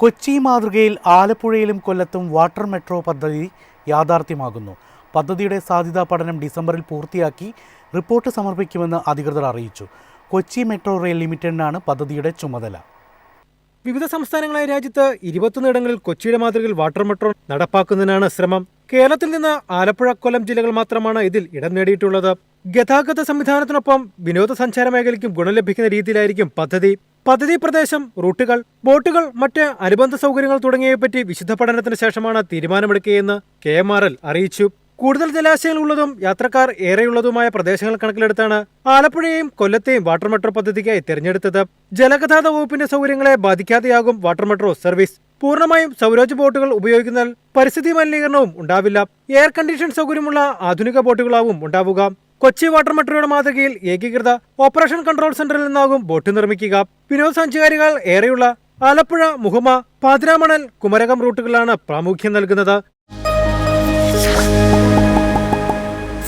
കൊച്ചി മാതൃകയിൽ ആലപ്പുഴയിലും കൊല്ലത്തും വാട്ടർ മെട്രോ പദ്ധതി യാഥാർത്ഥ്യമാകുന്നു. പദ്ധതിയുടെ സാധ്യതാ പഠനം ഡിസംബറിൽ പൂർത്തിയാക്കി റിപ്പോർട്ട് സമർപ്പിക്കുമെന്ന് അധികൃതർ അറിയിച്ചു. കൊച്ചി മെട്രോ റെയിൽ ലിമിറ്റഡിനാണ് പദ്ധതിയുടെ ചുമതല. വിവിധ സംസ്ഥാനങ്ങളായ രാജ്യത്ത് 21 ഇടങ്ങളിൽ കൊച്ചിയുടെ മാതൃകയിൽ വാട്ടർ മെട്രോ നടപ്പാക്കുന്നതിനാണ് ശ്രമം. കേരളത്തിൽ നിന്ന് ആലപ്പുഴ, കൊല്ലം ജില്ലകൾ മാത്രമാണ് ഇതിൽ ഇടം നേടിയിട്ടുള്ളത്. ഗതാഗത സംവിധാനത്തിനൊപ്പം വിനോദസഞ്ചാര മേഖലയ്ക്കും ഗുണം ലഭിക്കുന്ന രീതിയിലായിരിക്കും പദ്ധതി പ്രദേശം, റൂട്ടുകൾ, ബോട്ടുകൾ, മറ്റ് അനുബന്ധ സൗകര്യങ്ങൾ തുടങ്ങിയവയെപ്പറ്റി വിശദ പഠനത്തിന് ശേഷമാണ് തീരുമാനമെടുക്കുകയെന്ന് KMRL അറിയിച്ചു. കൂടുതൽ ജലാശയങ്ങൾ ഉള്ളതും യാത്രക്കാർ ഏറെയുള്ളതുമായ പ്രദേശങ്ങൾ കണക്കിലെടുത്താണ് ആലപ്പുഴയെയും കൊല്ലത്തെയും വാട്ടർ മെട്രോ പദ്ധതിക്കായി തിരഞ്ഞെടുത്തത്. ജലഗതാഗത വകുപ്പിന്റെ സൗകര്യങ്ങളെ ബാധിക്കാതെയാകും വാട്ടർ മെട്രോ സർവീസ്. പൂർണ്ണമായും സൗരോർജ്ജ ബോട്ടുകൾ ഉപയോഗിക്കുന്നതിൽ പരിസ്ഥിതി മലിനീകരണവും ഉണ്ടാവില്ല. എയർ കണ്ടീഷൻ സൗകര്യമുള്ള ആധുനിക ബോട്ടുകളാവും ഉണ്ടാവുക. കൊച്ചി വാട്ടർ മെട്രോയുടെ മാതൃകയിൽ ഏകീകൃത ഓപ്പറേഷൻ കൺട്രോൾ സെന്ററിൽ നിന്നാകും ബോട്ട് നിർമ്മിക്കുക. വിനോദസഞ്ചാരികൾ ഏറെയുള്ള ആലപ്പുഴ, മുഹമ്മ, പാതിരാമണൽ, കുമരകം റൂട്ടുകളാണ് പ്രാമുഖ്യം നൽകുന്നത്.